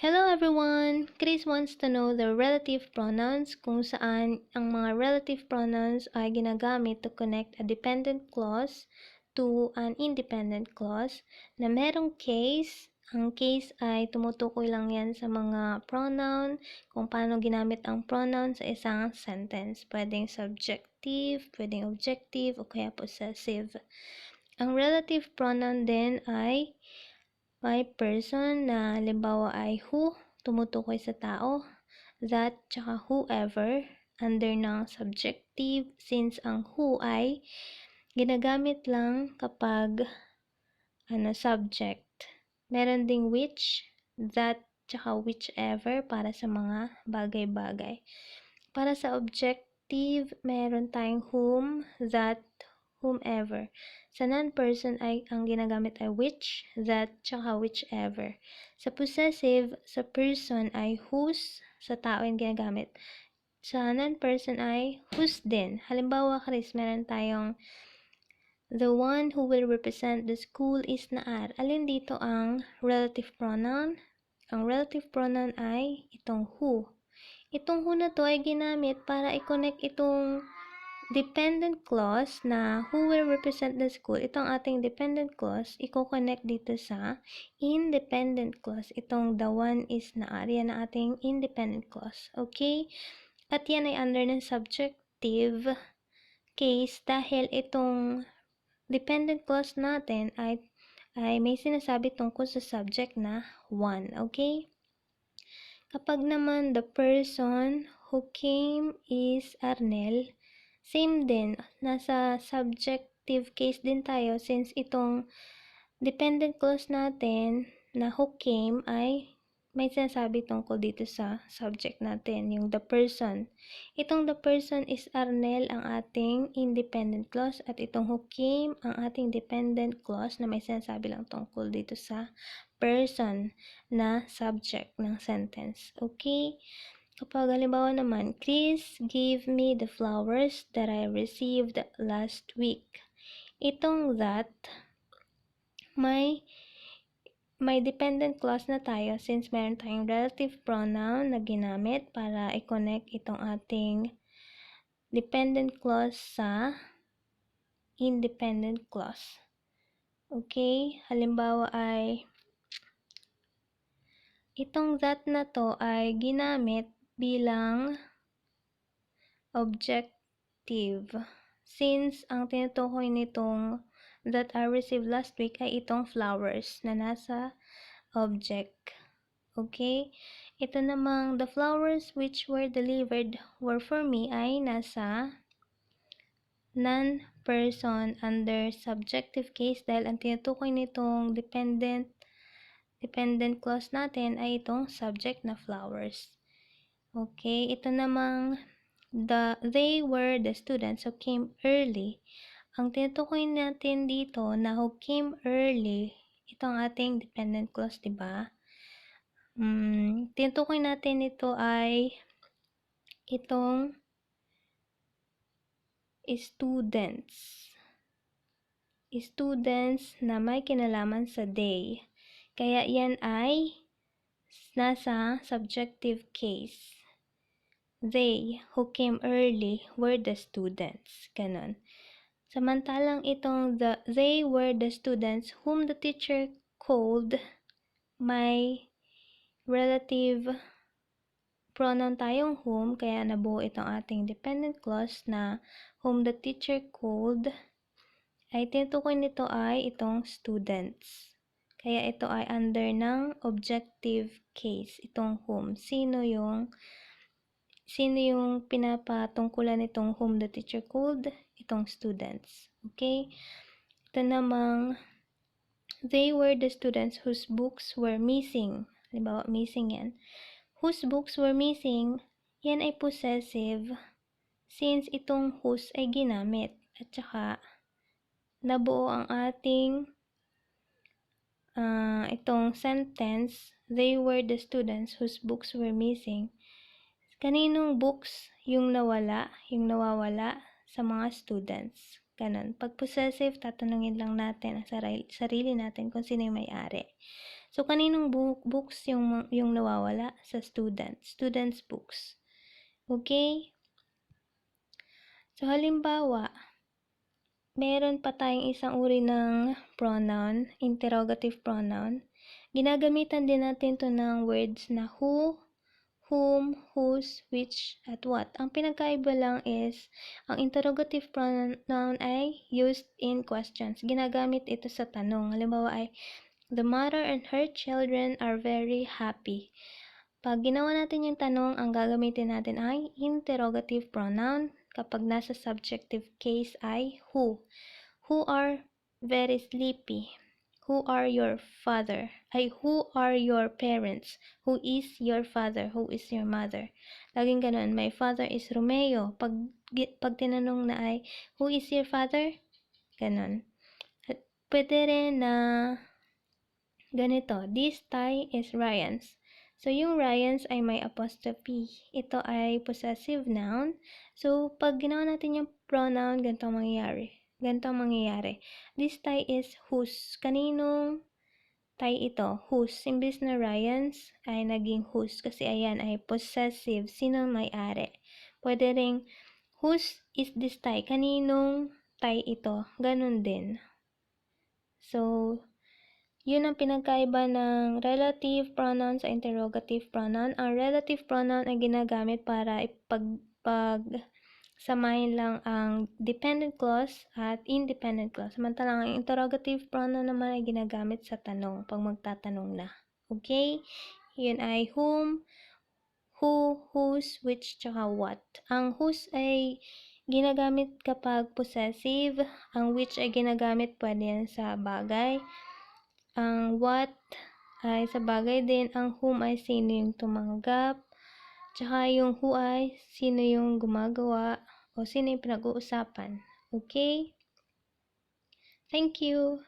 Hello everyone! Chris wants to know the relative pronouns, kung saan ang mga relative pronouns ay ginagamit to connect a dependent clause to an independent clause na merong case. Ang case ay tumutukoy lang yan sa mga pronoun, kung paano ginamit ang pronoun sa isang sentence. Pwedeng subjective, pwedeng objective, o kaya possessive. Ang relative pronoun din ay may person na halimbawa ay who, tumutukoy sa tao, that, tsaka whoever, under ng subjective, since ang who ay ginagamit lang kapag subject. Meron ding which, that, tsaka whichever para sa mga bagay-bagay. Para sa objective, meron tayong whom, that, whomever. Sa non-person ay ang ginagamit ay which, that, tsaka whichever. Sa possessive, sa person ay whose, sa tao yung ginagamit. Sa non-person ay whose din. Halimbawa, Chris, meron tayong the one who will represent the school is Naar. Alin dito ang relative pronoun? Ang relative pronoun ay itong who. Itong who na to ay ginamit para i-connect itong dependent clause na who will represent the school. Itong ating dependent clause, i-connect dito sa independent clause. Itong the one is Naar. Yan ang ating independent clause. Okay? At yan ay under ng subjective case dahil itong dependent clause natin ay may sinasabi tungkol sa subject na one. Okay? Kapag naman the person who came is Arnel, same din, nasa subjective case din tayo since itong dependent clause natin na who came ay may sinasabi tungkol dito sa subject natin, yung the person. Itong the person is Arnel ang ating independent clause at itong who came ang ating dependent clause na may sinasabi lang tungkol dito sa person na subject ng sentence. Okay? Kapag halimbawa naman, Chris gave me the flowers that I received last week. Itong that, may dependent clause na tayo since meron tayong relative pronoun na ginamit para i-connect itong ating dependent clause sa independent clause. Okay? Halimbawa ay itong that na to ay ginamit bilang objective since ang tinutukoy nitong that I received last week ay itong flowers na nasa object. Okay? Ito namang the flowers which were delivered were for me ay nasa non-person under subjective case dahil ang tinutukoy nitong dependent clause natin ay itong subject na flowers. Okay? Ito namang they were the students who came early. Ang tinutukoy natin dito na who came early, ito ang ating dependent clause, diba? Tinutukoy natin ito ay itong students na may kinalaman sa day. Kaya yan ay nasa subjective case. They who came early were the students. Ganon. Samantalang itong they were the students whom the teacher called, may relative pronoun tayong whom, kaya nabuo itong ating dependent clause na whom the teacher called, ay tinutukoy nito ay itong students. Kaya ito ay under ng objective case, itong whom. Sino yung pinapatungkulan nitong whom the teacher called? Itong students. Okay? Ito namang, they were the students whose books were missing. Halimbawa, missing yan. Whose books were missing, yan ay possessive since itong whose ay ginamit. At saka, nabuo ang ating itong sentence, they were the students whose books were missing. Kaninong books yung nawawala sa mga students. Ganon. Pag possessive, tatanungin lang natin ang sarili natin kung sino yung may-ari. So, kaninong books yung nawawala? Sa students' books. Okay? So, halimbawa, meron pa tayong isang uri ng pronoun, interrogative pronoun. Ginagamitan din natin to ng words na who, whom, whose, which, at what. Ang pinagkaiba lang is, ang interrogative pronoun ay used in questions. Ginagamit ito sa tanong. Halimbawa ay, the mother and her children are very happy. Pag ginawa natin yung tanong, ang gagamitin natin ay interrogative pronoun. Kapag nasa subjective case ay who. Who are very sleepy? Who are your father? Ay, who are your parents? Who is your father? Who is your mother? Laging ganun. My father is Romeo. Pag tinanong na ay, who is your father? Ganun. At pwede rin na ganito. This tie is Ryan's. So, yung Ryan's ay may apostrophe. Ito ay possessive noun. So, pag ginawa natin yung pronoun, ganito ang mangyayari. This tie is whose. Kaninong tie ito? Whose. Imbis na Ryan's ay naging whose. Kasi ayan ay possessive. Sinong may-ari? Pwede ring, whose is this tie? Kaninong tie ito? Ganun din. So, yun ang pinagkaiba ng relative pronoun sa interrogative pronoun. Ang relative pronoun ay ginagamit para samahin lang ang dependent clause at independent clause. Samantalang ang interrogative pronoun naman ay ginagamit sa tanong, pag magtatanong na. Okay? Yun ay whom, who, whose, which, tsaka what. Ang whose ay ginagamit kapag possessive. Ang which ay ginagamit pwede yan sa bagay. Ang what ay sa bagay din. Ang whom ay sino yung tumanggap. Tsaka yung who ay sino yung gumagawa o sino yung pinag-uusapan. Okay? Thank you.